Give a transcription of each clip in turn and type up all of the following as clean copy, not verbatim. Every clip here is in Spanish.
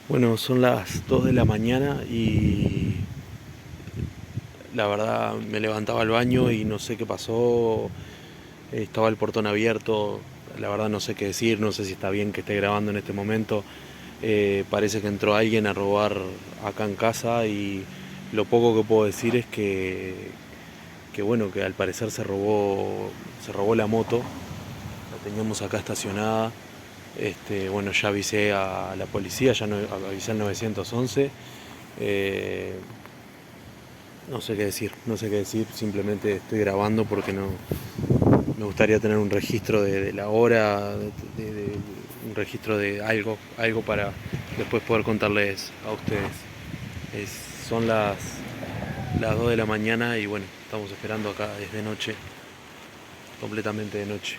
Bueno, son las 2 de la mañana y la verdad me levantaba al baño y no sé qué pasó, estaba el portón abierto, la verdad no sé qué decir, no sé si está bien que esté grabando en este momento. Parece que entró alguien a robar acá en casa y lo poco que puedo decir es que bueno, que al parecer se robó la moto, la teníamos acá estacionada. Bueno, ya avisé a la policía, ya no, avisé al 911. Eh, no sé qué decir, no sé qué decir, simplemente estoy grabando porque no me gustaría tener un registro de la hora, un registro de algo para después poder contarles a ustedes. Son las 2 de la mañana y bueno, estamos esperando acá desde noche, completamente de noche.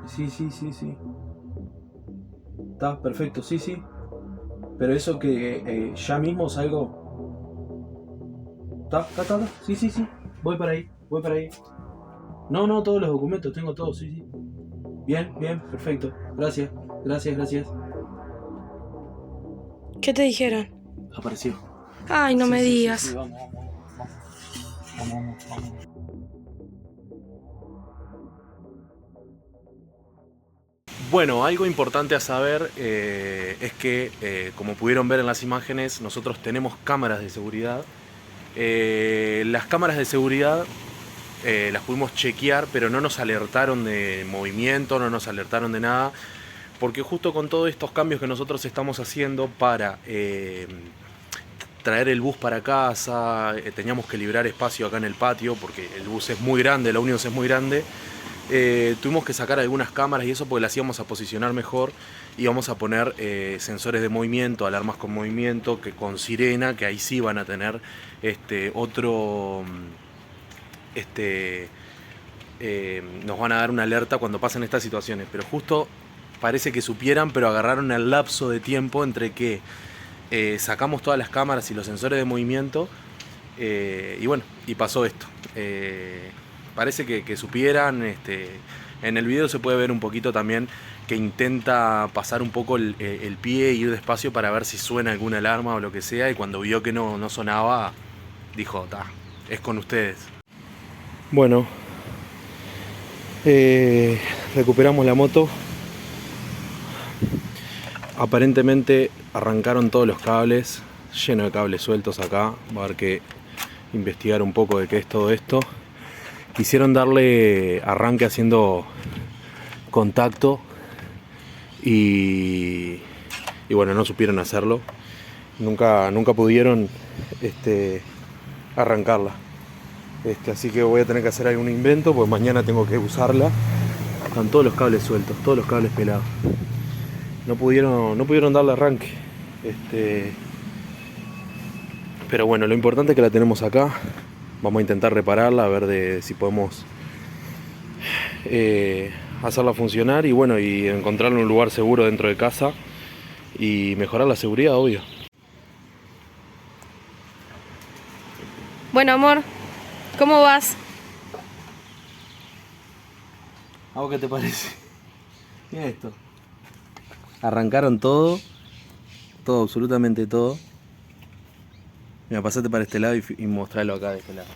Sí, sí, sí, sí. Está perfecto, sí, sí. Pero eso que ya mismo salgo. Está. Sí, sí, sí. Voy para ahí, voy para ahí. No, no, todos los documentos, tengo todos, sí, sí. Bien, bien, perfecto. Gracias, gracias, gracias. ¿Qué te dijeron? Apareció. Ay, no Sí, me sí, sí, sí, digas. vamos, vamos, vamos, vamos, vamos. Bueno, algo importante a saber es que, como pudieron ver en las imágenes, nosotros tenemos cámaras de seguridad. Las cámaras de seguridad las pudimos chequear, pero no nos alertaron de movimiento, no nos alertaron de nada, porque justo con todos estos cambios que nosotros estamos haciendo para traer el bus para casa, teníamos que liberar espacio acá en el patio, porque el bus es muy grande, el ómnibus es muy grande. Tuvimos que sacar algunas cámaras y eso porque las íbamos a posicionar mejor. Íbamos a poner sensores de movimiento, alarmas con movimiento, que con sirena, que ahí sí van a tener otro. Este, nos van a dar una alerta cuando pasen estas situaciones. Pero justo parece que supieran, pero agarraron el lapso de tiempo entre que sacamos todas las cámaras y los sensores de movimiento. Y bueno, y pasó esto. Parece que supieran. En el video se puede ver un poquito también que intenta pasar un poco el pie e ir despacio para ver si suena alguna alarma o lo que sea. Y cuando vio que no sonaba, dijo, ta, es con ustedes. Bueno, recuperamos la moto. Aparentemente arrancaron todos los cables, lleno de cables sueltos acá. Va a haber que investigar un poco de qué es todo esto. quisieron darle arranque haciendo contacto y bueno, no supieron hacerlo. Nunca pudieron arrancarla. Así que voy a tener que hacer algún invento, porque mañana tengo que usarla. Están todos los cables sueltos, todos los cables pelados. No pudieron darle arranque. Pero bueno, lo importante es que la tenemos acá. Vamos a intentar repararla, a ver si podemos hacerla funcionar y bueno, y encontrarle un lugar seguro dentro de casa y mejorar la seguridad, obvio. Bueno, amor, ¿cómo vas? ¿A vos qué te parece? Mira esto. Arrancaron todo, absolutamente todo. Mira, pasate para este lado y mostralo acá de este lado.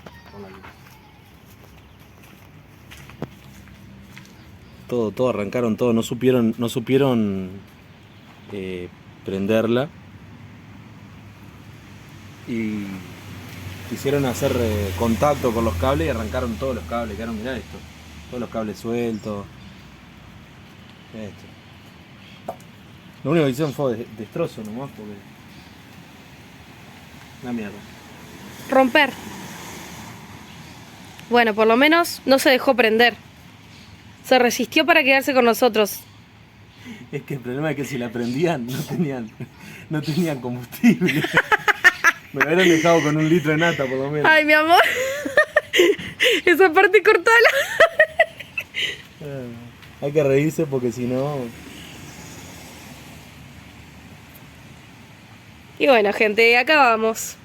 Todo arrancaron todo, no supieron prenderla y quisieron hacer contacto con los cables y arrancaron todos los cables, quedaron, mirá esto, todos los cables sueltos. Mirá esto. Lo único que hicieron fue destrozo nomás, porque una mierda. Romper. Bueno, por lo menos no se dejó prender. Se resistió para quedarse con nosotros. Es que el problema es que si la prendían no tenían combustible. Me hubieran dejado con 1 litro de nata por lo menos. Ay, mi amor. Esa parte cortala. Hay que reírse porque si no... Y bueno, gente, acá vamos.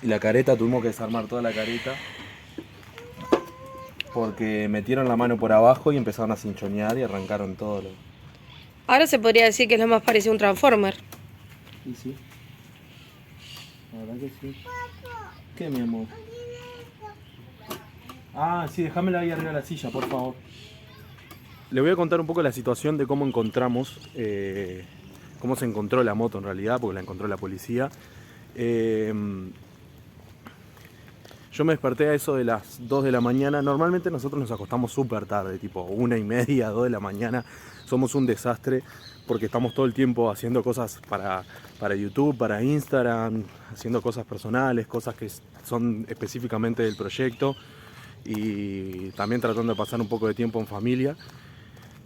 Y la careta, tuvimos que desarmar toda la careta. Porque metieron la mano por abajo y empezaron a cinchonear y arrancaron todo lo... Ahora se podría decir que es lo más parecido a un Transformer. Y sí. La verdad que sí. ¿Qué, mi amor? Ah, sí, déjamela ahí arriba de la silla, por favor. Le voy a contar un poco la situación de cómo encontramos, cómo se encontró la moto en realidad, porque la encontró la policía. Yo me desperté a eso de las 2 de la mañana. Normalmente nosotros nos acostamos súper tarde, tipo 1:30, 2 de la mañana. Somos un desastre porque estamos todo el tiempo haciendo cosas para YouTube, para Instagram, haciendo cosas personales, cosas que son específicamente del proyecto y también tratando de pasar un poco de tiempo en familia.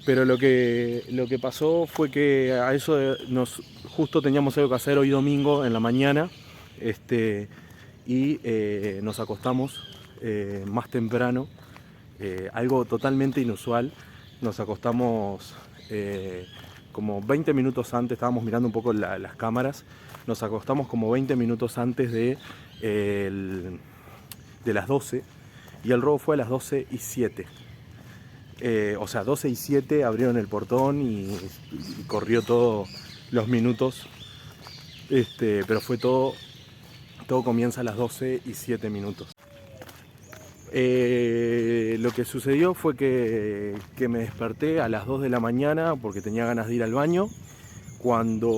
Pero lo que pasó fue que a eso justo teníamos algo que hacer hoy domingo en la mañana. Y nos acostamos más temprano, algo totalmente inusual. Nos acostamos como 20 minutos antes, estábamos mirando un poco las cámaras, nos acostamos como 20 minutos antes de las 12 y el robo fue a las 12:07. O sea, 12:07 abrieron el portón y corrió todos los minutos, pero fue todo comienza a las 12:07. Lo que sucedió fue que me desperté a las 2 de la mañana porque tenía ganas de ir al baño. Cuando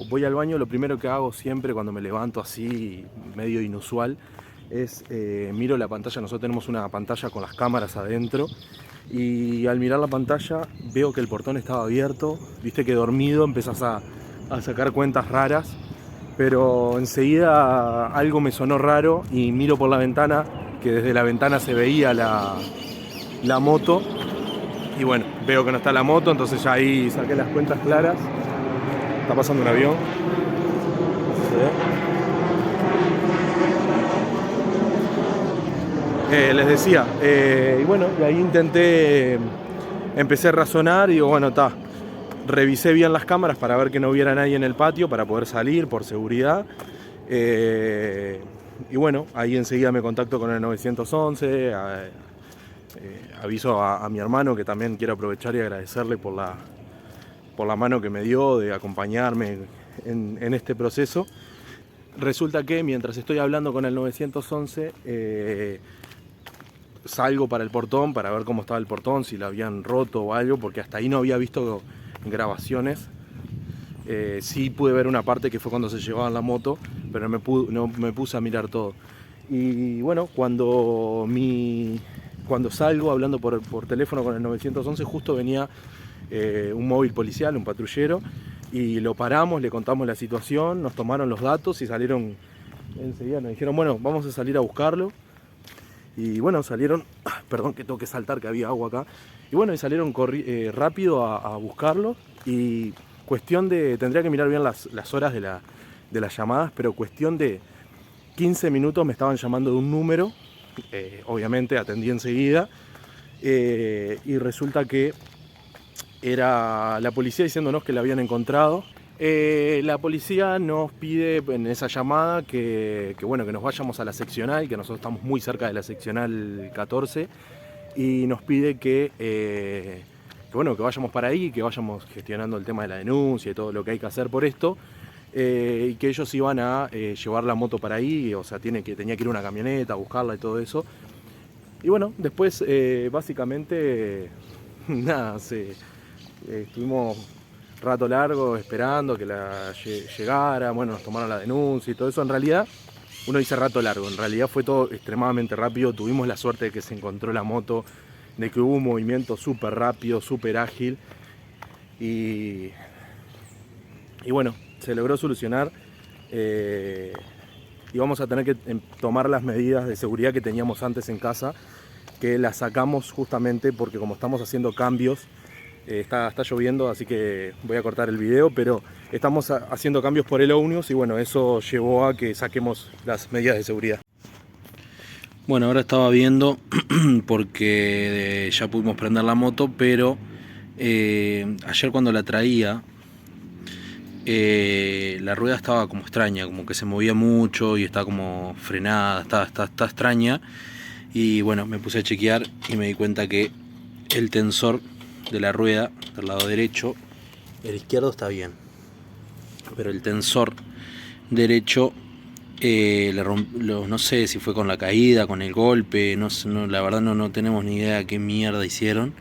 voy al baño, lo primero que hago siempre cuando me levanto así, medio inusual, es miro la pantalla. Nosotros tenemos una pantalla con las cámaras adentro y al mirar la pantalla veo que el portón estaba abierto. Viste que dormido empezás a sacar cuentas raras. Pero enseguida algo me sonó raro y miro por la ventana, que desde la ventana se veía la moto. Y bueno, veo que no está la moto, entonces ya ahí saqué las cuentas claras. Está pasando un avión. Les decía, y bueno, y ahí empecé a razonar y digo, bueno, está. Revisé bien las cámaras para ver que no hubiera nadie en el patio para poder salir por seguridad. Y bueno, ahí enseguida me contacto con el 911. Aviso a mi hermano, que también quiero aprovechar y agradecerle por la mano que me dio de acompañarme en este proceso. Resulta que mientras estoy hablando con el 911, salgo para el portón para ver cómo estaba el portón, si lo habían roto o algo, porque hasta ahí no había visto grabaciones. Sí pude ver una parte que fue cuando se llevaban la moto, pero no me puse a mirar todo. Y bueno, cuando mi cuando salgo hablando por teléfono con el 911, justo venía un móvil policial, un patrullero, y lo paramos, le contamos la situación, nos tomaron los datos y salieron enseguida, nos dijeron, bueno, vamos a salir a buscarlo. Y bueno, salieron, perdón que tengo que saltar, que había agua acá, y bueno, y salieron rápido a buscarlo, y cuestión de, tendría que mirar bien las horas de las llamadas, pero cuestión de 15 minutos me estaban llamando de un número, obviamente atendí enseguida, y resulta que era la policía diciéndonos que la habían encontrado. La policía nos pide en esa llamada que bueno, que nos vayamos a la seccional, que nosotros estamos muy cerca de la seccional 14, y nos pide que bueno, que vayamos para ahí, que vayamos gestionando el tema de la denuncia y todo lo que hay que hacer por esto, y que ellos iban a llevar la moto para ahí, o sea, tenía que ir una camioneta a buscarla y todo eso. Y bueno, después básicamente nada, estuvimos rato largo esperando que llegara, bueno, nos tomaron la denuncia y todo eso. En realidad, uno dice rato largo, en realidad fue todo extremadamente rápido. Tuvimos la suerte de que se encontró la moto, de que hubo un movimiento súper rápido, súper ágil, y bueno, se logró solucionar, y vamos a tener que tomar las medidas de seguridad que teníamos antes en casa, que las sacamos justamente porque como estamos haciendo cambios, está lloviendo, así que voy a cortar el video, pero estamos haciendo cambios por el Omnius y bueno, eso llevó a que saquemos las medidas de seguridad. Bueno, ahora estaba viendo porque ya pudimos prender la moto, pero ayer cuando la traía, la rueda estaba como extraña, como que se movía mucho y estaba como frenada, está extraña. Y bueno, me puse a chequear y me di cuenta que el tensor de la rueda del lado derecho, el izquierdo está bien, pero el tensor derecho no sé si fue con la caída, con el golpe, no, la verdad no tenemos ni idea qué mierda hicieron,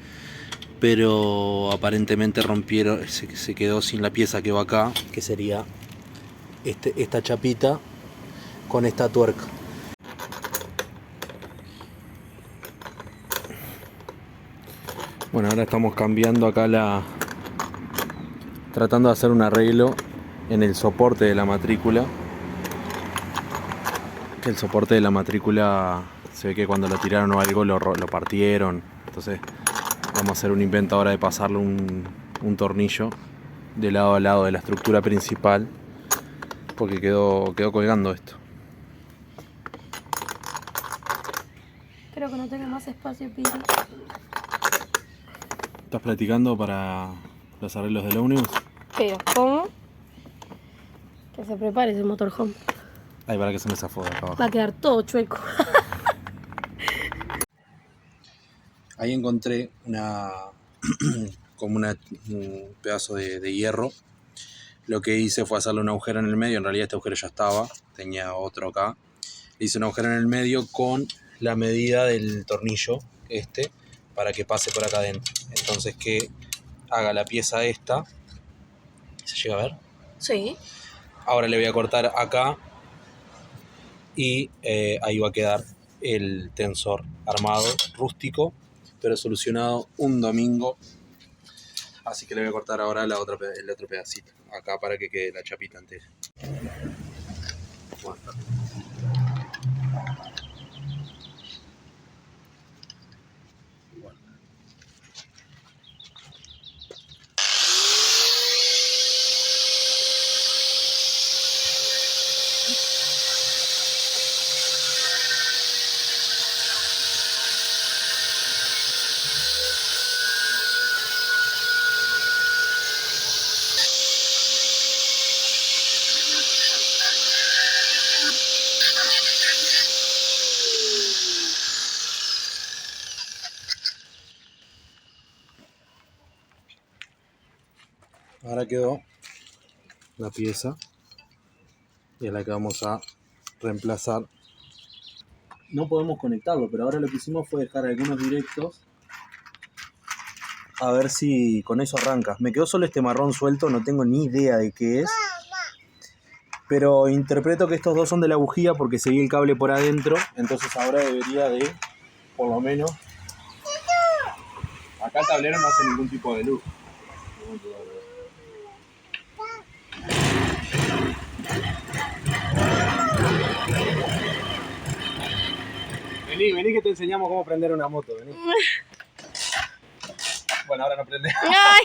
pero aparentemente rompieron, se quedó sin la pieza que va acá, que sería esta chapita con esta tuerca. Bueno, ahora estamos cambiando acá tratando de hacer un arreglo en el soporte de la matrícula. El soporte de la matrícula se ve que cuando lo tiraron o algo lo partieron. Entonces vamos a hacer un invento ahora de pasarle un tornillo de lado a lado de la estructura principal, porque quedó colgando esto. Creo que no tengo más espacio, Piri. ¿Estás practicando para los arreglos del Omnius? Pero, ¿cómo? Que se prepare ese motorhome. Ay, para que se me zafó de acá abajo. Va a quedar todo chueco. Ahí encontré como un pedazo de hierro. Lo que hice fue hacerle un agujero en el medio. En realidad este agujero ya estaba, tenía otro acá. Le hice un agujero en el medio con la medida del tornillo para que pase por acá adentro. Entonces que haga la pieza esta. ¿Se llega a ver? Sí. Ahora le voy a cortar acá y ahí va a quedar el tensor armado, rústico, pero solucionado un domingo. Así que le voy a cortar ahora el otro pedacito acá para que quede la chapita entera. Bueno. Ahora quedó la pieza y es la que vamos a reemplazar. No podemos conectarlo, pero ahora lo que hicimos fue dejar algunos directos a ver si con eso arranca. Me quedó solo este marrón suelto, no tengo ni idea de qué es, pero interpreto que estos dos son de la bujía porque seguí el cable por adentro, entonces ahora debería de por lo menos Acá el tablero no hace ningún tipo de luz. Vení que te enseñamos cómo prender una moto, vení. Bueno, ahora no prende. ¡Ay!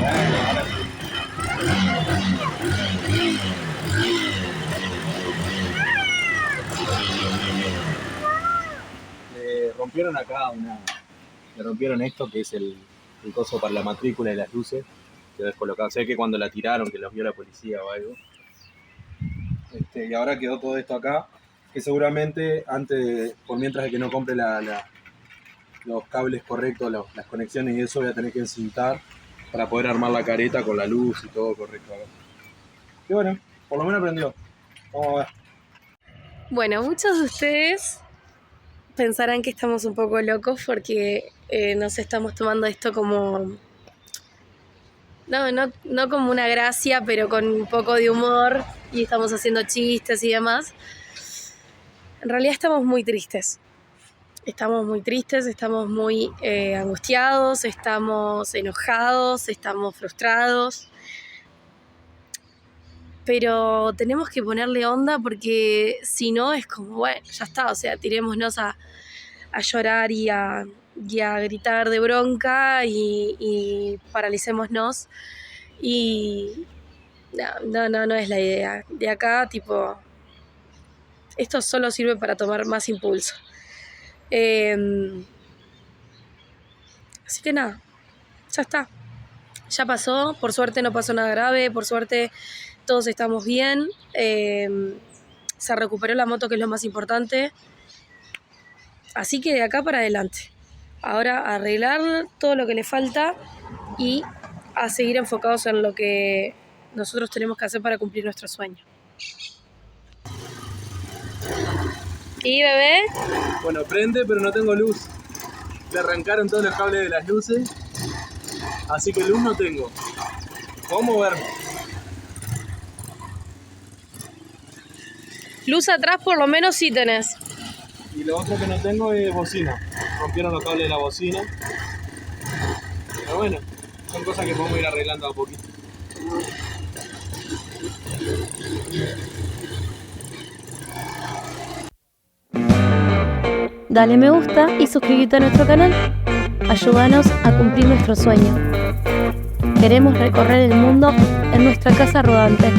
Ahora le rompieron acá le rompieron esto que es el coso para la matrícula y las luces que descolocado. Sé que cuando la tiraron, que los vio la policía o algo. Y ahora quedó todo esto acá, que seguramente por mientras de que no compre los cables correctos, las conexiones y eso, voy a tener que encintar para poder armar la careta con la luz y todo correcto acá. Y bueno, por lo menos aprendió. Vamos a ver. Bueno, muchos de ustedes pensarán que estamos un poco locos porque nos estamos tomando esto como... No como una gracia, pero con un poco de humor y estamos haciendo chistes y demás. En realidad estamos muy tristes. Estamos muy tristes, estamos muy angustiados, estamos enojados, estamos frustrados. Pero tenemos que ponerle onda porque si no es como, bueno, ya está, o sea, tirémonos a llorar y a gritar de bronca y paralicémonos. Y no es la idea. De acá, tipo, esto solo sirve para tomar más impulso. Así que nada, ya está. Ya pasó, por suerte no pasó nada grave, por suerte todos estamos bien. Se recuperó la moto, que es lo más importante. Así que de acá para adelante. Ahora arreglar todo lo que le falta y a seguir enfocados en lo que nosotros tenemos que hacer para cumplir nuestro sueño. ¿Y bebé? Bueno, prende, pero no tengo luz. Le arrancaron todos los cables de las luces, así que luz no tengo. ¿Cómo moverme? Luz atrás por lo menos sí tenés. Y lo otro que no tengo es bocina. Rompieron los cables de la bocina. Pero bueno, son cosas que podemos ir arreglando a poquito. Dale me gusta y suscríbete a nuestro canal. Ayúdanos a cumplir nuestro sueño. Queremos recorrer el mundo en nuestra casa rodante.